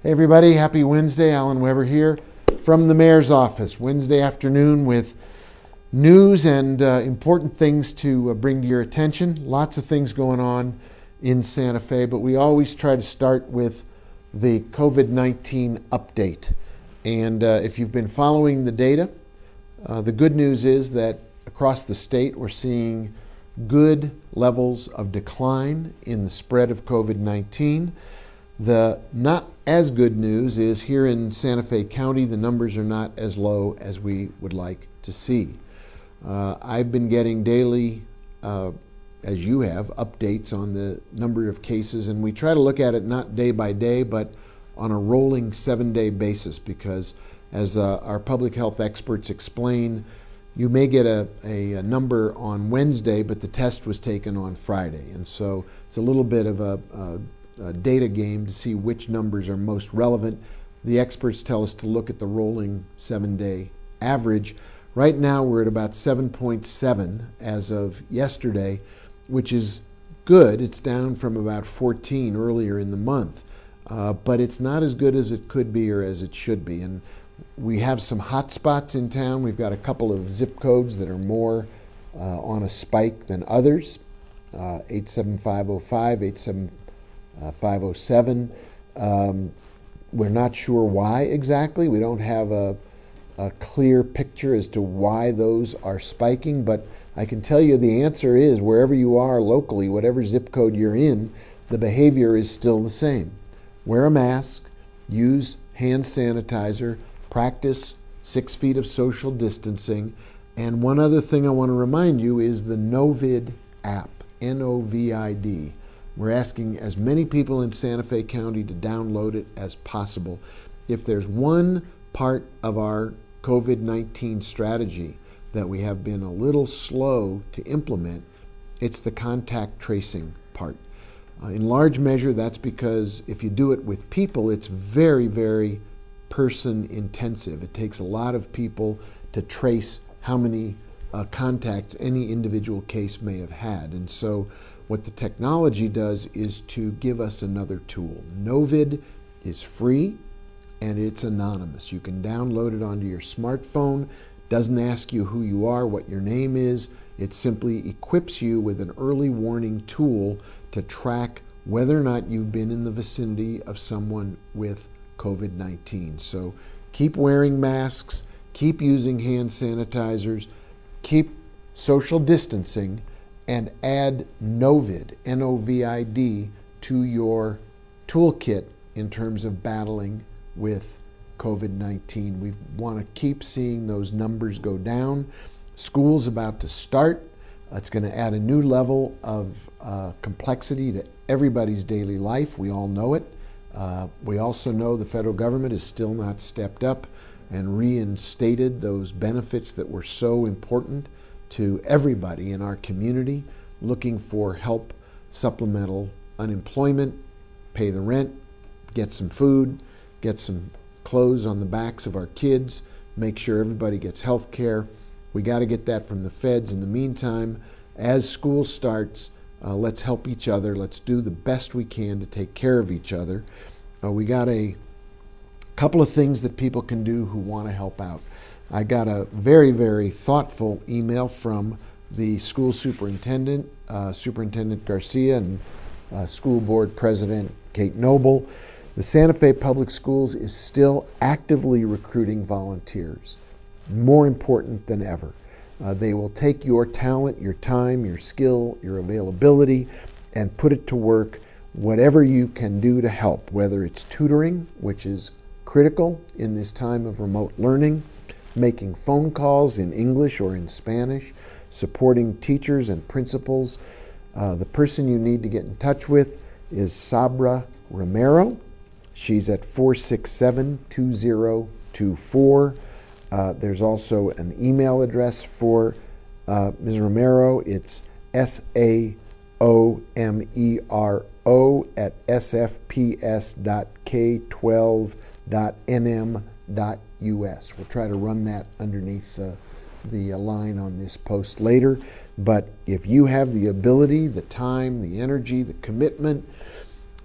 Hey everybody, happy Wednesday. Alan Weber here from the mayor's office. Wednesday afternoon with news and important things to bring to your attention. Lots of things going on in Santa Fe, but we always try to start with the COVID-19 update. And if you've been following the data, the good news is that across the state we're seeing good levels of decline in the spread of COVID-19. The not as good news is here in Santa Fe County, the numbers are not as low as we would like to see. I've been getting daily, as you have, updates on the number of cases, and we try to look at it not day by day, but on a rolling 7-day basis, because as our public health experts explain, you may get a number on Wednesday, but the test was taken on Friday. And so it's a little bit of a data game to see which numbers are most relevant. The experts tell us to look at the rolling 7-day average. Right now we're at about 7.7 as of yesterday, which is good. It's down from about 14 earlier in the month, but it's not as good as it could be or as it should be. And we have some hot spots in town. We've got a couple of zip codes that are more on a spike than others. 87505, 507. We're not sure why exactly. We don't have a clear picture as to why those are spiking, but I can tell you the answer is wherever you are locally, whatever zip code you're in, the behavior is still the same. Wear a mask, use hand sanitizer, practice 6 feet of social distancing, and one other thing I want to remind you is the Novid app, N-O-V-I-D. We're asking as many people in Santa Fe County to download it as possible. If there's one part of our COVID-19 strategy that we have been a little slow to implement, it's the contact tracing part. In large measure, that's because if you do it with people, it's very, very person intensive. It takes a lot of people to trace how many contacts any individual case may have had. And so what the technology does is to give us another tool. Novid is free and it's anonymous. You can download it onto your smartphone. Doesn't ask you who you are, what your name is. It simply equips you with an early warning tool to track whether or not you've been in the vicinity of someone with COVID-19. So keep wearing masks, keep using hand sanitizers, keep social distancing, and add Novid, N-O-V-I-D, to your toolkit in terms of battling with COVID-19. We want to keep seeing those numbers go down. School's about to start. It's going to add a new level of complexity to everybody's daily life. We all know it. We also know the federal government has still not stepped up and reinstated those benefits that were so important to everybody in our community looking for help, supplemental unemployment, pay the rent, get some food, get some clothes on the backs of our kids, make sure everybody gets health care. We got to get that from the feds. In the meantime, as school starts, let's help each other. Let's do the best we can to take care of each other. We got a couple of things that people can do who want to help out. I got a very, very thoughtful email from the school superintendent, Superintendent Garcia, and school board president Kate Noble. The Santa Fe Public Schools is still actively recruiting volunteers, more important than ever. They will take your talent, your time, your skill, your availability, and put it to work, whatever you can do to help, whether it's tutoring, which is critical in this time of remote learning, making phone calls in English or in Spanish, supporting teachers and principals. The person you need to get in touch with is Sabra Romero. She's at 467-2024. There's also an email address for Ms. Romero. It's SAOMERO@sfps.k12.nm.us. We'll try to run that underneath the line on this post later. But if you have the ability, the time, the energy, the commitment,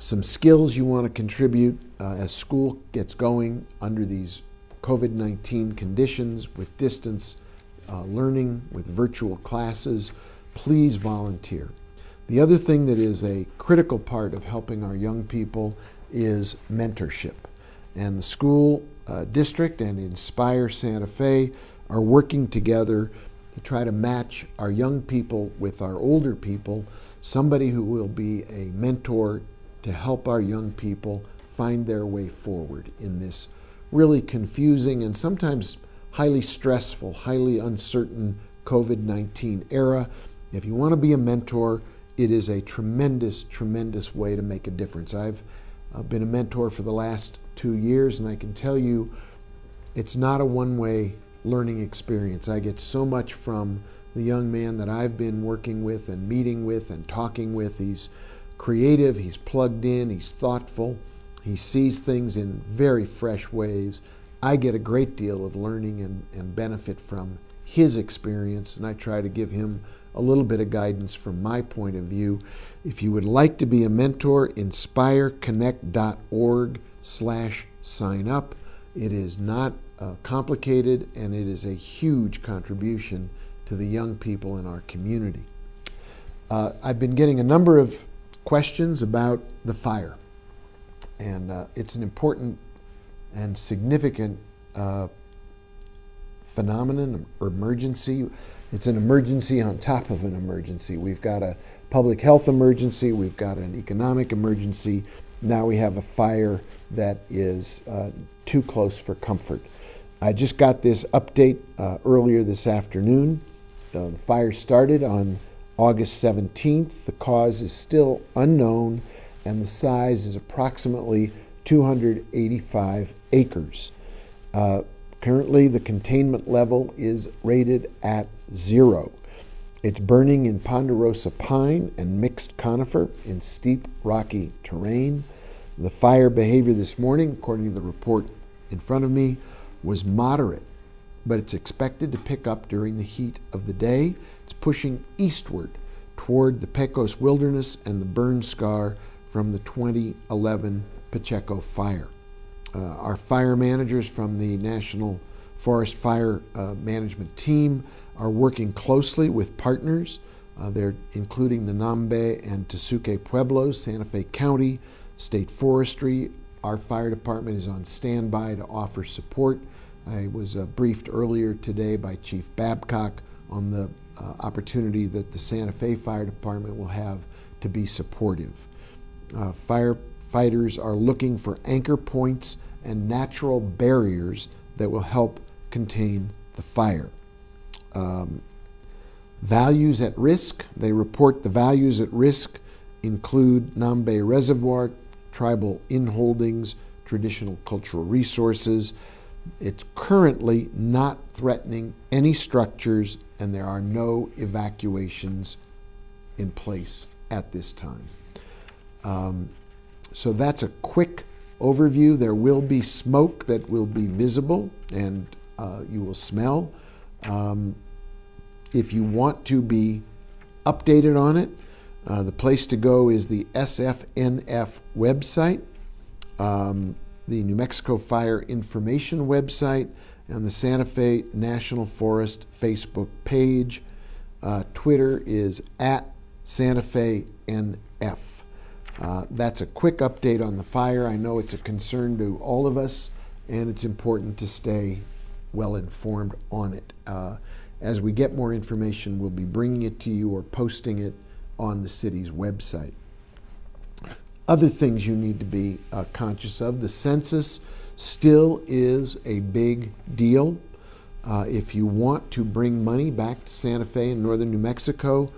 some skills you want to contribute as school gets going under these COVID-19 conditions with distance learning, with virtual classes, please volunteer. The other thing that is a critical part of helping our young people is mentorship. And the school district and Inspire Santa Fe are working together to try to match our young people with our older people, somebody who will be a mentor to help our young people find their way forward in this really confusing and sometimes highly stressful, highly uncertain COVID-19 era. If you want to be a mentor, it is a tremendous, tremendous way to make a difference. I've been a mentor for the last 2 years, and I can tell you it's not a one-way learning experience. I get so much from the young man that I've been working with and meeting with and talking with. He's creative, he's plugged in, he's thoughtful, he sees things in very fresh ways. I get a great deal of learning and benefit from his experience, and I try to give him a little bit of guidance from my point of view. If you would like to be a mentor, inspireconnect.org/sign up. It is not complicated, and it is a huge contribution to the young people in our community. I've been getting a number of questions about the fire, and it's an important and significant phenomenon or emergency. It's an emergency on top of an emergency. We've got a public health emergency, we've got an economic emergency, now we have a fire that is too close for comfort. I just got this update earlier this afternoon. The fire started on August 17th. The cause is still unknown, and the size is approximately 285 acres. Currently, the containment level is rated at 0. It's burning in ponderosa pine and mixed conifer in steep, rocky terrain. The fire behavior this morning, according to the report in front of me, was moderate, but it's expected to pick up during the heat of the day. It's pushing eastward toward the Pecos Wilderness and the burn scar from the 2011 Pacheco fire. Our fire managers from the National Forest Fire Management Team are working closely with partners. They're including the Nambe and Tesuque Pueblos, Santa Fe County, State Forestry. Our fire department is on standby to offer support. I was briefed earlier today by Chief Babcock on the opportunity that the Santa Fe Fire Department will have to be supportive. Firefighters are looking for anchor points and natural barriers that will help contain the fire. Values at risk. They report the values at risk include Nambe Reservoir, tribal inholdings, traditional cultural resources. It's currently not threatening any structures, and there are no evacuations in place at this time. So that's a quick overview. There will be smoke that will be visible and you will smell. If you want to be updated on it, the place to go is the SFNF website, the New Mexico Fire Information website, and the Santa Fe National Forest Facebook page. Twitter is at Santa Fe NF. That's a quick update on the fire. I know it's a concern to all of us, and it's important to stay well informed on it. As we get more information, we'll be bringing it to you or posting it on the city's website. Other things you need to be conscious of. The census still is a big deal. If you want to bring money back to Santa Fe and northern New Mexico,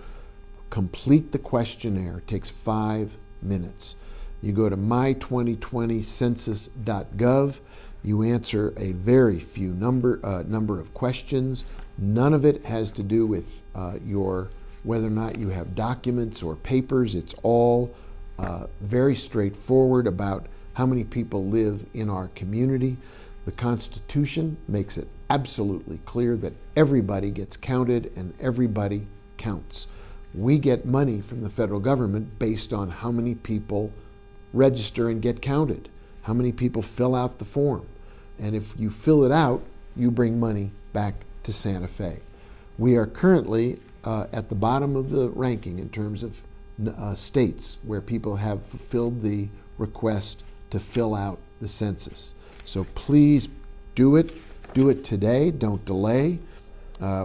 complete the questionnaire. It takes 5 minutes. You go to my2020census.gov. You answer a very few number of questions. None of it has to do with whether or not you have documents or papers. It's all very straightforward about how many people live in our community. The Constitution makes it absolutely clear that everybody gets counted and everybody counts. We get money from the federal government based on how many people register and get counted? How many people fill out the form? And if you fill it out, you bring money back to Santa Fe. We are currently at the bottom of the ranking in terms of states where people have fulfilled the request to fill out the census. So please do it. Do it today. Don't delay.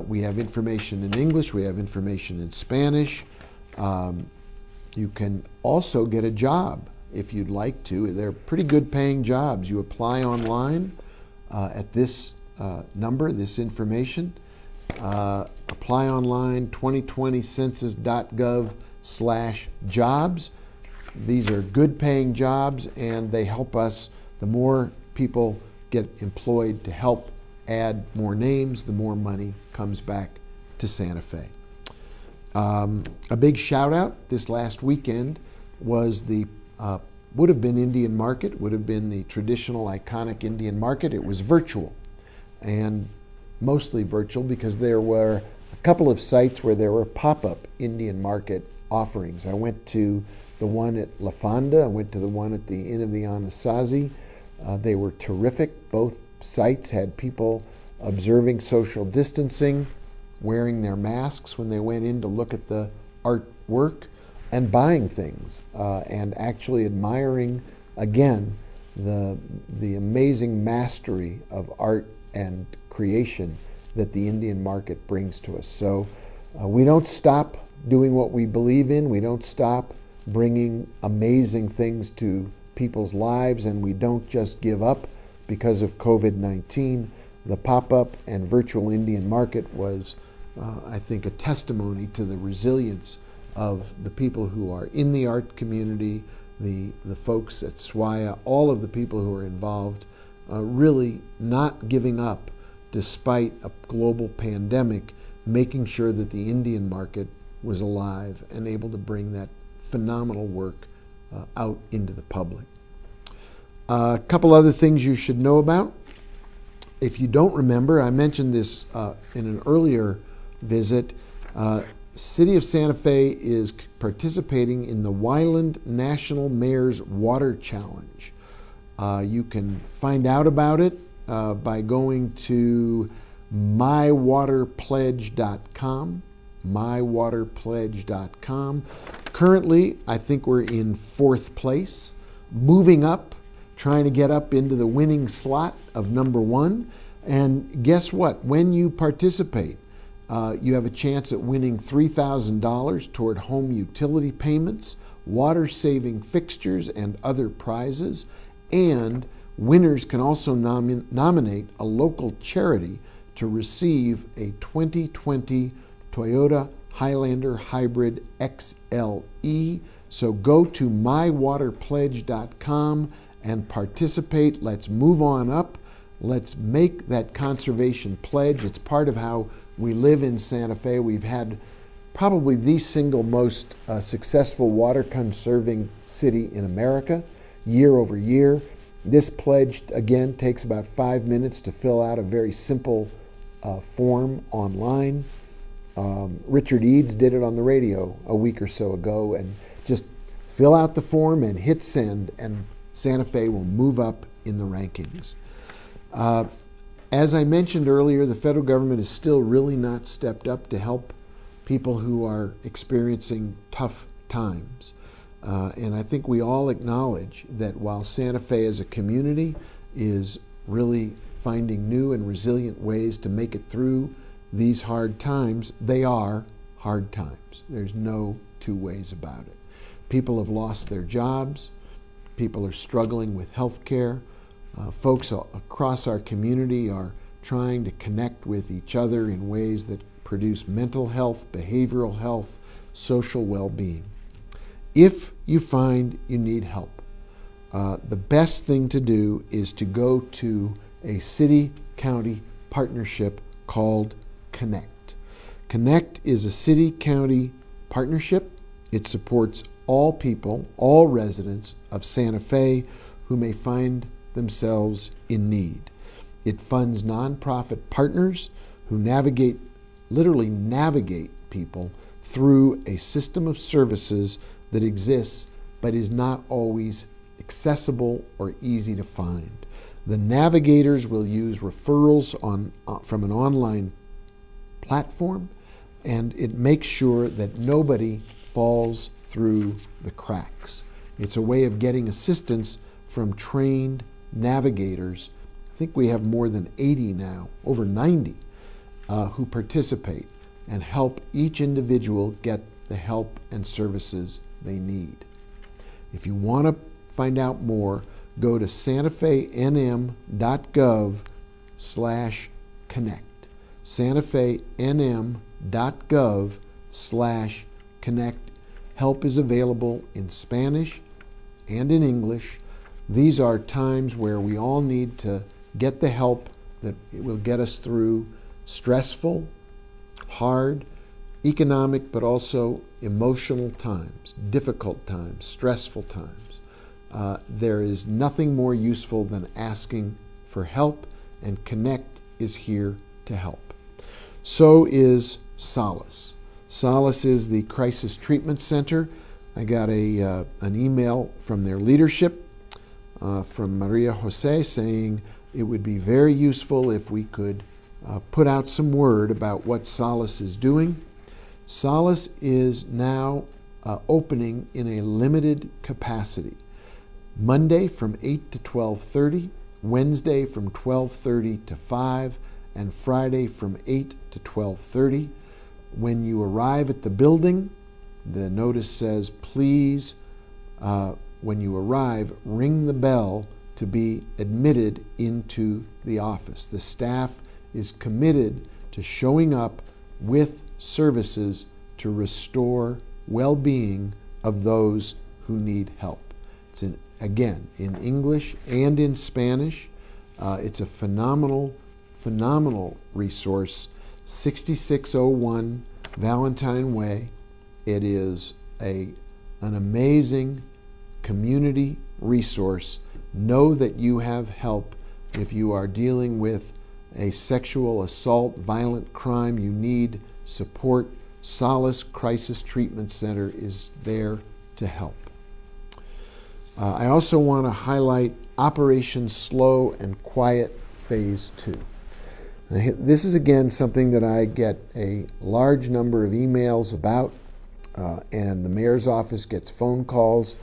We have information in English. We have information in Spanish. You can also get a job if you'd like to. They're pretty good paying jobs. You apply online at this number, this information. Apply online, 2020census.gov/jobs. These are good paying jobs, and they help us. The more people get employed to help add more names, the more money comes back to Santa Fe. A big shout out this last weekend was the would have been Indian Market, would have been the traditional iconic Indian Market. It was virtual, and mostly virtual because there were a couple of sites where there were pop-up Indian Market offerings. I went to the one at La Fonda, I went to the one at the Inn of the Anasazi. They were terrific. Both sites had people observing social distancing, wearing their masks when they went in to look at the artwork, and buying things, and actually admiring, again, the amazing mastery of art and creation that the Indian Market brings to us. So we don't stop doing what we believe in. We don't stop bringing amazing things to people's lives, and we don't just give up because of COVID-19. The pop-up and virtual Indian Market was, I think, a testimony to the resilience of the people who are in the art community, the folks at SWAIA, all of the people who are involved, really not giving up despite a global pandemic, making sure that the Indian Market was alive and able to bring that phenomenal work out into the public. A couple other things you should know about. If you don't remember, I mentioned this in an earlier visit. City of Santa Fe is participating in the Wyland National Mayor's Water Challenge. You can find out about it by going to mywaterpledge.com, mywaterpledge.com. Currently, I think we're in 4th place, moving up, trying to get up into the winning slot of number 1. And guess what? When you participate, you have a chance at winning $3,000 toward home utility payments, water-saving fixtures, and other prizes. And winners can also nominate a local charity to receive a 2020 Toyota Highlander Hybrid XLE. So go to mywaterpledge.com and participate. Let's move on up. Let's make that conservation pledge. It's part of how we live in Santa Fe. We've had probably the single most successful water conserving city in America year over year. This pledge, again, takes about 5 minutes to fill out a very simple form online. Richard Eads did it on the radio a week or so ago, and just fill out the form and hit send, and Santa Fe will move up in the rankings. As I mentioned earlier, the federal government is still really not stepped up to help people who are experiencing tough times. And I think we all acknowledge that while Santa Fe as a community is really finding new and resilient ways to make it through these hard times, they are hard times. There's no two ways about it. People have lost their jobs. People are struggling with health care. Folks across our community are trying to connect with each other in ways that produce mental health, behavioral health, social well-being. If you find you need help, the best thing to do is to go to a city-county partnership called Connect. Connect is a city-county partnership. It supports all people, all residents of Santa Fe who may find themselves in need. It funds nonprofit partners who literally navigate people through a system of services that exists but is not always accessible, or easy to find. The navigators will use referrals from an online platform, and it makes sure that nobody falls through the cracks. It's a way of getting assistance from trained navigators. I think we have more than 80 now, over 90, who participate and help each individual get the help and services they need. If you want to find out more, go to santafenm.gov/connect. santafenm.gov/connect. Help is available in Spanish and in English. These are times where we all need to get the help that will get us through stressful, hard, economic, but also emotional times, difficult times, stressful times. There is nothing more useful than asking for help, and Connect is here to help. So is Solace. Solace is the Crisis Treatment Center. I got an email from their leadership, from Maria Jose, saying it would be very useful if we could put out some word about what Solace is doing. Solace is now opening in a limited capacity. Monday from 8 to 12:30, Wednesday from 12:30 to 5, and Friday from 8 to 12:30. When you arrive at the building, the notice says, please, when you arrive, ring the bell to be admitted into the office. The staff is committed to showing up with services to restore well-being of those who need help. It's again in English and in Spanish. It's a phenomenal resource. 6601 Valentine Way. It is an amazing community resource. Know that you have help if you are dealing with a sexual assault, violent crime. You need support. Solace Crisis Treatment Center is there to help. I also want to highlight Operation Slow and Quiet Phase 2. This is again something that I get a large number of emails about, and the mayor's office gets phone calls.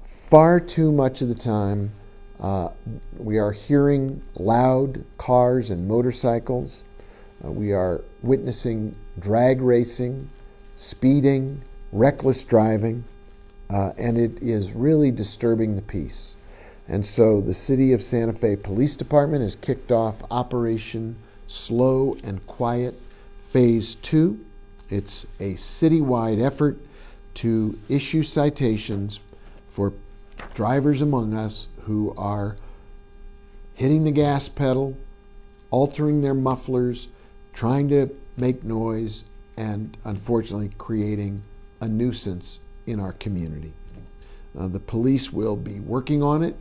Far too much of the time, we are hearing loud cars and motorcycles. We are witnessing drag racing, speeding, reckless driving, and it is really disturbing the peace. And so the City of Santa Fe Police Department has kicked off Operation Slow and Quiet Phase 2. It's a citywide effort to issue citations for drivers among us who are hitting the gas pedal, altering their mufflers, trying to make noise, and unfortunately creating a nuisance in our community. The police will be working on it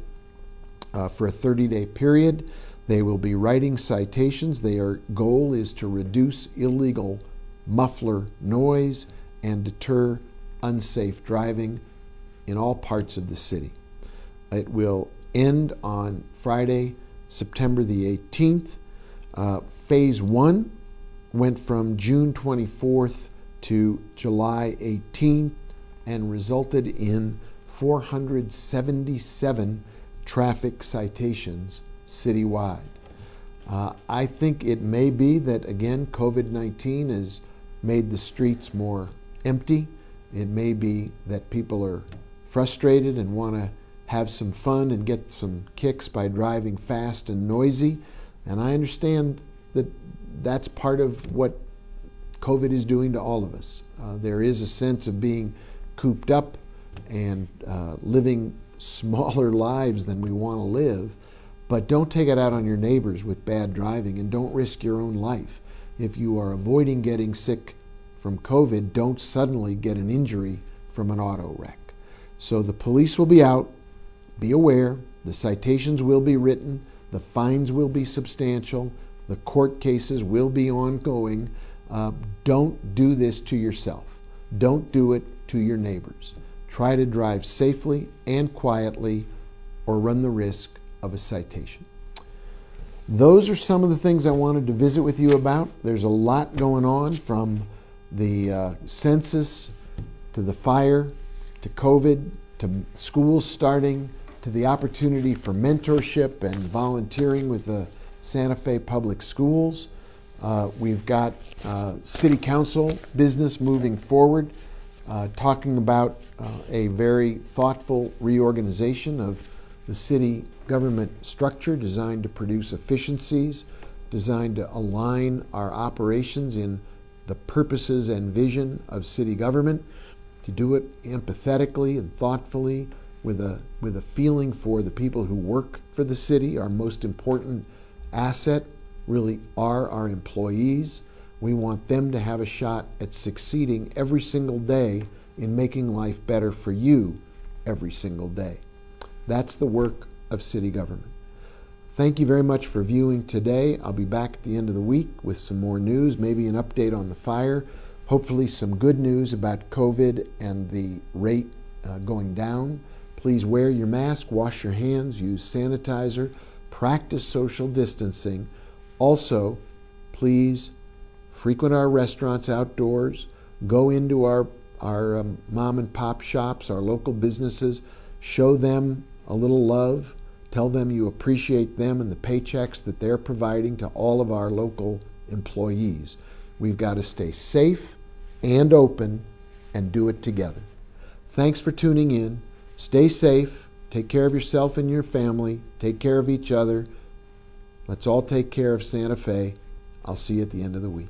for a 30-day period. They will be writing citations. Their goal is to reduce illegal muffler noise and deter unsafe driving in all parts of the city. It will end on Friday, September the 18th. Phase 1 went from June 24th to July 18th and resulted in 477 traffic citations citywide. I think it may be that, again, COVID-19 has made the streets more empty. It may be that people are frustrated and want to have some fun and get some kicks by driving fast and noisy. And I understand that that's part of what COVID is doing to all of us. There is a sense of being cooped up and living smaller lives than we want to live. But don't take it out on your neighbors with bad driving, and don't risk your own life. If you are avoiding getting sick from COVID, don't suddenly get an injury from an auto wreck. So the police will be out. Be aware. The citations will be written. The fines will be substantial. The court cases will be ongoing. Don't do this to yourself. Don't do it to your neighbors. Try to drive safely and quietly or run the risk of a citation. Those are some of the things I wanted to visit with you about. There's a lot going on, from the census to the fire to COVID to schools starting to the opportunity for mentorship and volunteering with the Santa Fe Public Schools. We've got City Council business moving forward, talking about a very thoughtful reorganization of the city government structure designed to produce efficiencies, designed to align our operations in the purposes and vision of city government, to do it empathetically and thoughtfully with a feeling for the people who work for the city. Our most important asset really are our employees. We want them to have a shot at succeeding every single day in making life better for you every single day. That's the work of city government. Thank you very much for viewing today. I'll be back at the end of the week with some more news, maybe an update on the fire, hopefully some good news about COVID and the rate going down. Please wear your mask, wash your hands, use sanitizer, practice social distancing. Also, please frequent our restaurants outdoors, go into our mom and pop shops, our local businesses, show them a little love, tell them you appreciate them and the paychecks that they're providing to all of our local employees. We've got to stay safe and open and do it together. Thanks for tuning in. Stay safe. Take care of yourself and your family. Take care of each other. Let's all take care of Santa Fe. I'll see you at the end of the week.